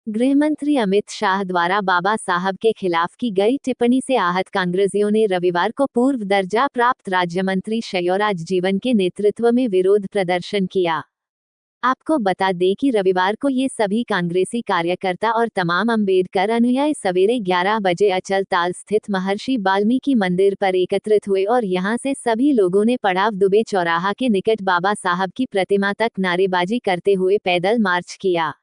गृहमंत्री अमित शाह द्वारा बाबा साहब के खिलाफ की गई टिप्पणी से आहत कांग्रेसियों ने रविवार को पूर्व दर्जा प्राप्त राज्य मंत्री शयोराज जीवन के नेतृत्व में विरोध प्रदर्शन किया। आपको बता दें कि रविवार को ये सभी कांग्रेसी कार्यकर्ता और तमाम अंबेडकर अनुयायी सवेरे 11 बजे अचल ताल स्थित महर्षि वाल्मीकि मंदिर पर एकत्रित हुए और यहां से सभी लोगों ने पड़ाव दुबे चौराहा के निकट बाबा साहब की प्रतिमा तक नारेबाजी करते हुए पैदल मार्च किया।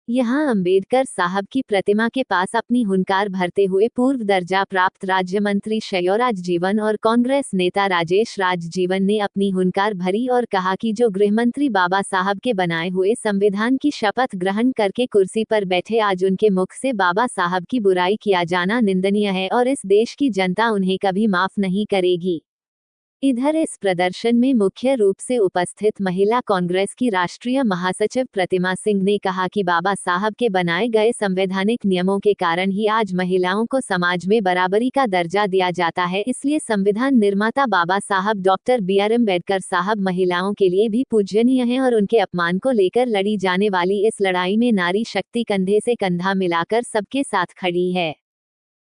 यहां अंबेडकर साहब की प्रतिमा के पास अपनी हुंकार भरते हुए पूर्व दर्जा प्राप्त राज्य मंत्री शयोराज जीवन और कांग्रेस नेता राजेश राज जीवन ने अपनी हुंकार भरी और कहा कि जो गृहमंत्री बाबा साहब के बनाए हुए संविधान की शपथ ग्रहण करके कुर्सी पर बैठे, आज उनके मुख से बाबा साहब की बुराई किया जाना निंदनीय है और इस देश की जनता उन्हें कभी माफ नहीं करेगी। इधर इस प्रदर्शन में मुख्य रूप से उपस्थित महिला कांग्रेस की राष्ट्रीय महासचिव प्रतिमा सिंह ने कहा कि बाबा साहब के बनाए गए संवैधानिक नियमों के कारण ही आज महिलाओं को समाज में बराबरी का दर्जा दिया जाता है, इसलिए संविधान निर्माता बाबा साहब डॉक्टर BR अम्बेडकर साहब महिलाओं के लिए भी पूजनीय हैं और उनके अपमान को लेकर लड़ी जाने वाली इस लड़ाई में नारी शक्ति कंधे से कंधा मिलाकर सबके साथ खड़ी है।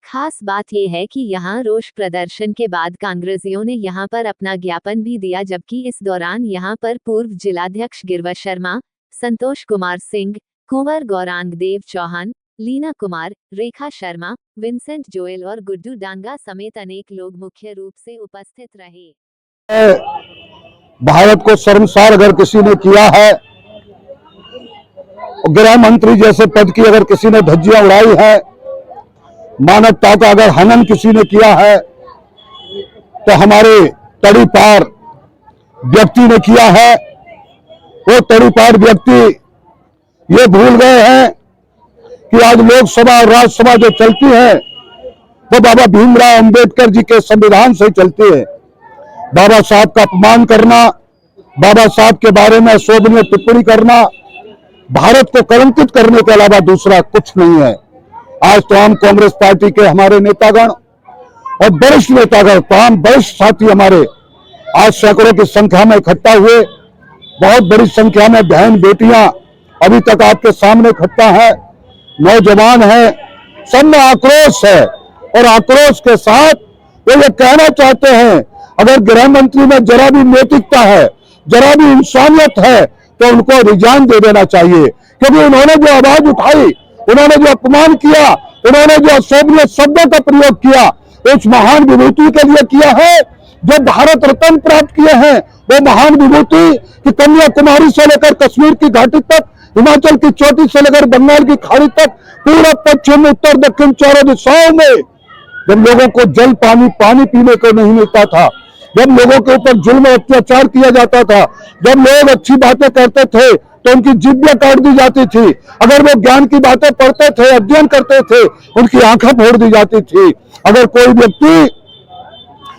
खास बात यह है कि यहां रोष प्रदर्शन के बाद कांग्रेसियों ने यहां पर अपना ज्ञापन भी दिया, जबकि इस दौरान यहां पर पूर्व जिलाध्यक्ष गिरवर शर्मा, संतोष कुमार सिंह, कुंवर गौरांग देव चौहान, लीना कुमार, रेखा शर्मा, विंसेंट जोएल और गुड्डू डांगा समेत अनेक लोग मुख्य रूप से उपस्थित रहे। भारत को शर्मसार अगर किसी ने किया है, गृह मंत्री जैसे पद की अगर किसी ने धज्जियां उड़ाई है, मानवता का अगर हनन किसी ने किया है, तो हमारे तड़ीपार व्यक्ति ने किया है। वो तड़ीपार व्यक्ति ये भूल गए हैं कि आज लोकसभा और राज्यसभा जो चलती है वो बाबा भीमराव अंबेडकर जी के संविधान से चलती है। बाबा साहब का अपमान करना, बाबा साहब के बारे में अशोभनीय टिप्पणी करना भारत को कलंकित करने के अलावा दूसरा कुछ नहीं है। आज तो हम कांग्रेस पार्टी के हमारे नेतागण और वरिष्ठ नेतागण, तमाम वरिष्ठ साथी हमारे आज सैकड़ों की संख्या में इकट्ठा हुए। बहुत बड़ी संख्या में बहन बेटियां अभी तक आपके सामने इकट्ठा है, नौजवान है, सब में आक्रोश है और आक्रोश के साथ वो ये कहना चाहते हैं, अगर गृह मंत्री में जरा भी नैतिकता है, जरा भी इंसानियत है, तो उनको रिजाइन दे देना चाहिए, क्योंकि उन्होंने जो आवाज उठाई, उन्होंने जो अपमान किया, उन्होंने जो अशोभनीय शब्दों का प्रयोग किया, उस महान विभूति के लिए किया है जो भारत रत्न प्राप्त किए हैं। वो महान विभूति कि कन्याकुमारी से लेकर कश्मीर की घाटी तक, हिमाचल की चोटी से लेकर बंगाल की खाड़ी तक, पूरा पश्चिम उत्तर दक्षिण चारों दिशाओं में जब लोगों को जल पानी पीने को नहीं मिलता था, जब लोगों के ऊपर जुल्म अत्याचार किया जाता था, जब लोग अच्छी बातें करते थे तो उनकी जिब्बियां काट दी जाती थी, अगर वो ज्ञान की बातें पढ़ते थे, अध्ययन करते थे, उनकी आंखें फोड़ दी जाती थी। अगर कोई व्यक्ति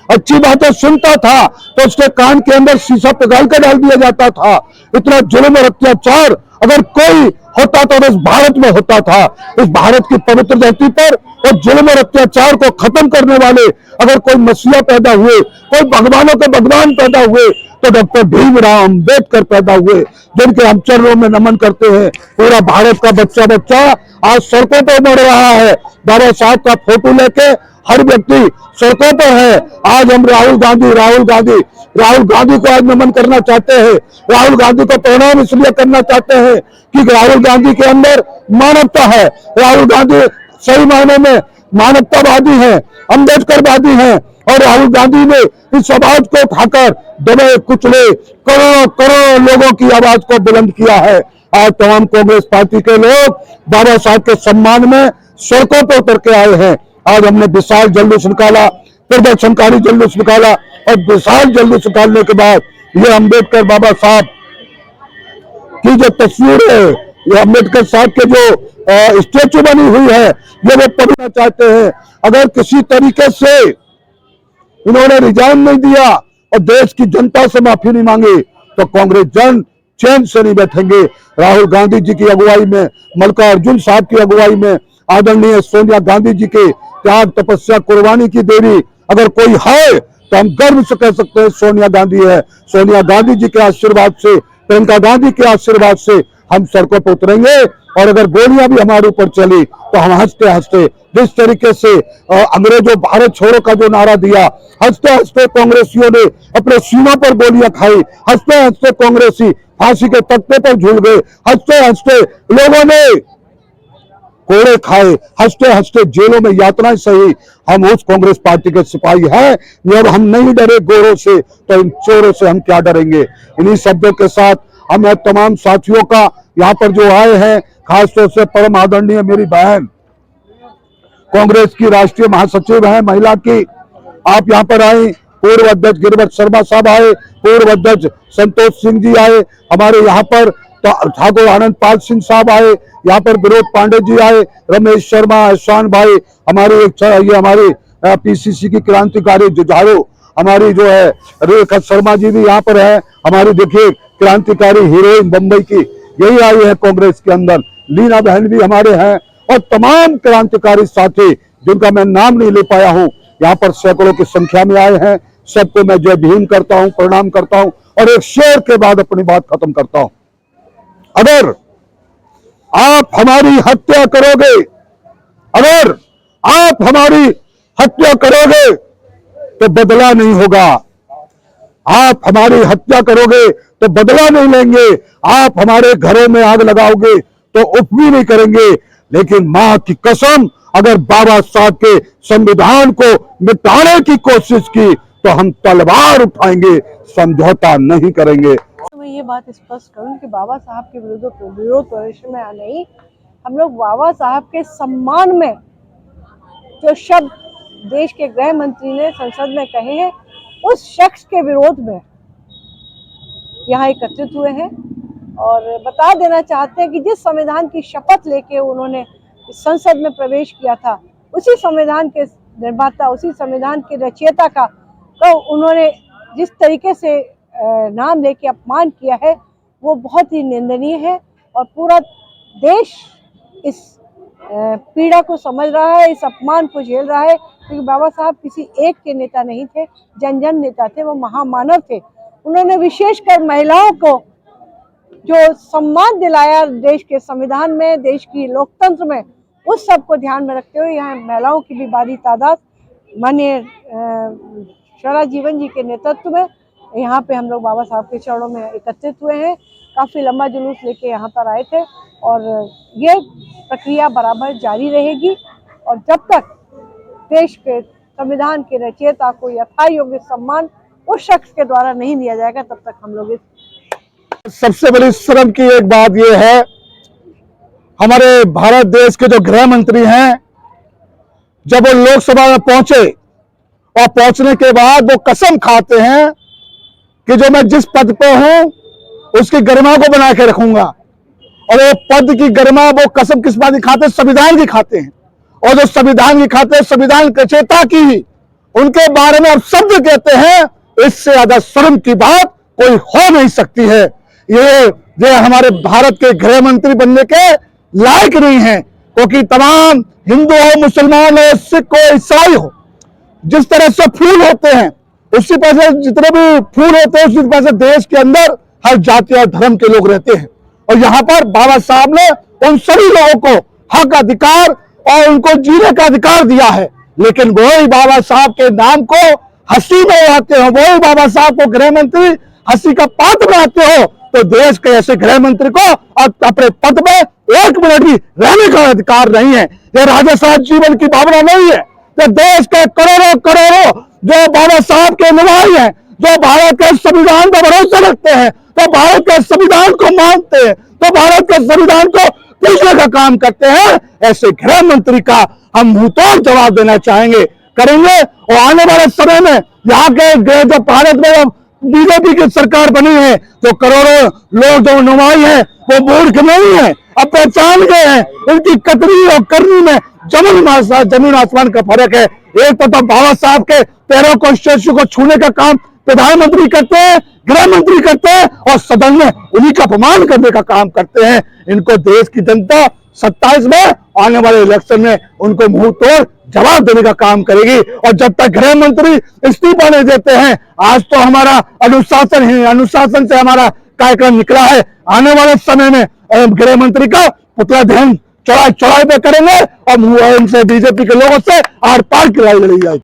अच्छी बातें सुनता था तो उसके कान के अंदर शीशा पिघाल कर डाल दिया जाता था। इतना जुल्म और अत्याचार अगर कोई होता तो इस भारत में होता था। इस भारत की पवित्र धरती पर और जुल्म और अत्याचार को खत्म करने वाले अगर कोई मसीहा पैदा हुए, कोई भगवानों के भगवान पैदा हुए, तो डॉक्टर भीमराव अंबेडकर पैदा हुए, जिनके हम चरणों में नमन करते हैं। पूरा भारत का बच्चा बच्चा आज सड़कों पर बढ़ रहा है, बाबा साहब का फोटो लेके हर व्यक्ति सड़कों पर है। आज हम राहुल गांधी को आज नमन करना चाहते हैं। राहुल गांधी को प्रणाम इसलिए करना चाहते हैं कि राहुल गांधी के अंदर मानवता है। राहुल गांधी सही मायने में मानवतावादी है, अम्बेडकरवादी है और राहुल गांधी ने इस आवाज को उठाकर दबे कुचले करोड़ों लोगों की आवाज को बुलंद किया है। आज तमाम कांग्रेस पार्टी के लोग बाबा साहब के सम्मान में सड़कों पर उतर के आए हैं। आज हमने विशाल जुलूस निकाला, प्रदर्शनकारी जुलूस निकाला और विशाल जुलूस निकालने के बाद ये अम्बेडकर बाबा साहब की जो तस्वीर है, ये अम्बेडकर साहब के जो स्टेचू बनी हुई है, ये वो पढ़ना चाहते हैं। अगर किसी तरीके से इन्होंने रिजाइन नहीं दिया और देश की जनता से माफी नहीं मांगी तो कांग्रेस जन चैन से नहीं बैठेंगे। राहुल गांधी जी की अगुवाई में, मल्लिकार्जुन साहब की अगुवाई में, आदरणीय सोनिया गांधी जी के त्याग तपस्या कुर्बानी की देवी अगर कोई है तो हम गर्व से कह सकते हैं सोनिया गांधी है। सोनिया गांधी जी के आशीर्वाद से, प्रियंका गांधी के आशीर्वाद से हम सड़कों पर उतरेंगे। और अगर गोलियां भी हमारे ऊपर चली तो हम हंसते हंसते, जिस तरीके से अंग्रेजों भारत छोड़ो का जो नारा दिया, हंसते हंसते कांग्रेसियों ने अपने सीमा पर गोलियां खाई, हंसते हंसते कांग्रेसी फांसी के तख्ते पर झूल गए, हंसते हंसते लोगों ने कोड़े खाए, हंसते हंसते जेलों में यातनाएं सही। हम उस कांग्रेस पार्टी के सिपाही हैं। जब हम नहीं डरे गोरों से तो इन चोरों से हम क्या डरेंगे। इन्हीं शब्दों के साथ हमें तमाम साथियों का यहाँ पर जो आए हैं, खासतौर से परम आदरणीय मेरी बहन कांग्रेस की राष्ट्रीय महासचिव है महिला की, आप यहाँ पर आई, पूर्व अध्यक्ष गिरिवर शर्मा साहब आए, पूर्व अध्यक्ष संतोष सिंह जी आए, हमारे यहाँ पर ठाकुर आनंद पाल सिंह साहब आए, यहाँ पर विनोद पांडे जी आए, रमेश शर्मा, एहसान भाई, हमारी ये हमारी पीसीसी की क्रांतिकारी जुझारू हमारी जो है रेखा शर्मा जी भी यहाँ पर है, हमारी देखिए क्रांतिकारी हीरोइन बंबई की यही आई है कांग्रेस के अंदर, लीना बहन भी हमारे हैं, और तमाम क्रांतिकारी साथी जिनका मैं नाम नहीं ले पाया हूँ, यहाँ पर सैकड़ों की संख्या में आए हैं। सबको मैं जय भीम करता हूँ, प्रणाम करता हूँ और एक शेर के बाद अपनी बात खत्म करता हूँ। अगर आप हमारी हत्या करोगे, अगर आप हमारी हत्या करोगे तो बदला नहीं होगा, आप हमारी हत्या करोगे तो बदला नहीं लेंगे, आप हमारे घरों में आग लगाओगे तो उफ भी नहीं करेंगे, लेकिन मां की कसम अगर बाबा साहब के संविधान को मिटाने की कोशिश की तो हम तलवार उठाएंगे, समझौता नहीं करेंगे। तो मैं ये बात स्पष्ट करूं कि बाबा साहब के विरोध प्रदर्शन में नहीं, हम लोग बाबा साहब के सम्मान में जो शब्द देश के गृह मंत्री ने संसद में कहे हैं, उस शख्स के विरोध में यहाँ एकत्रित हुए हैं। और बता देना चाहते हैं कि जिस संविधान की शपथ लेके उन्होंने संसद में प्रवेश किया था, उसी संविधान के निर्माता, उसी संविधान के रचयिता का तो उन्होंने जिस तरीके से नाम लेके अपमान किया है वो बहुत ही निंदनीय है। और पूरा देश इस पीड़ा को समझ रहा है, इस अपमान को झेल रहा है, क्योंकि बाबा साहब किसी एक के नेता नहीं थे, जन जन नेता थे, वो महामानव थे। उन्होंने विशेषकर महिलाओं को जो सम्मान दिलाया देश के संविधान में, देश की लोकतंत्र में, उस सब को ध्यान में रखते हुए यहाँ महिलाओं की भी भारी तादाद माननीय शौर्या जीवन जी के नेतृत्व में यहाँ पे हम लोग बाबा साहब के चरणों में एकत्रित हुए हैं। काफ़ी लंबा जुलूस लेके यहाँ पर आए थे और ये प्रक्रिया बराबर जारी रहेगी। और जब तक देश के संविधान के रचयिता को यथायोग्य सम्मान उस शख्स के द्वारा नहीं दिया जाएगा, तब तक हम लोग सबसे बड़ी शर्म की एक बात यह है, हमारे भारत देश के जो गृह मंत्री हैं, जब वो लोकसभा में पहुंचे और पहुंचने के बाद वो कसम खाते हैं कि जो मैं जिस पद पे हूं उसकी गरिमा को बना के रखूंगा। और वो पद की गरिमा, वो कसम किस बात की खाते हैं? संविधान की खाते हैं। और जो संविधान की खाते हैं, संविधान रचयिता की ही उनके बारे में अब शब्द कहते हैं, इससे ज्यादा शर्म की बात कोई हो नहीं सकती है। ये हमारे भारत के गृह मंत्री बनने के लायक नहीं है, क्योंकि तमाम हिंदू हो, मुसलमान हो, सिख हो, ईसाई हो, जिस तरह से फूल होते हैं उसी तरह से जितने भी फूल होते हैं उसी तरह से देश के अंदर हर जाति और धर्म के लोग रहते हैं। और यहाँ पर बाबा साहब ने उन सभी लोगों को हक, अधिकार और उनको जीने का अधिकार दिया है। लेकिन वही बाबा साहब के नाम को हंसी में उड़ाते हो, वही बाबा साहब को गृह मंत्री हंसी का पात्र बनाते हो, तो देश के ऐसे गृह मंत्री को अपने पद में एक मिनट भी रहने का अधिकार नहीं है। यह राजाशाही जीवन की भावना नहीं है। ये देश के करोड़ों करोड़ों जो बाबा साहब के अनुयायी हैं, जो भारत के संविधान पर भरोसा रखते हैं, तो भारत के संविधान को मानते हैं, तो भारत के संविधान को पीछे का काम करते हैं, ऐसे गृह मंत्री का हम मुंहतोड़ जवाब देना चाहेंगे, करेंगे। और आने वाले समय में यहाँ के जब भारत में बीजेपी की सरकार बनी है, जो करोड़ों लोग जो नुमाई हैं वो मूर्ख नहीं है, अब पहचान गए हैं इनकी कतरी और करनी में जमीन आसमान का फर्क है। एक तो बाबा साहब के पैरों को, स्टेचू को छूने का काम प्रधानमंत्री करते हैं, गृह मंत्री करते हैं, और सदन में उन्हीं का अपमान करने का काम करते हैं। इनको देश की जनता 27 में आने वाले इलेक्शन में उनको मुंह तोड़ जवाब देने का काम करेगी। और जब तक गृह मंत्री इस्तीफा नहीं देते हैं, आज तो हमारा अनुशासन है, अनुशासन से हमारा कार्यक्रम निकला है, आने वाले समय में एवं गृह मंत्री का पुतला दहन चौराहे पे करेंगे और इनसे बीजेपी के लोगों से आर पार की लड़ाई लड़ी जाएगी।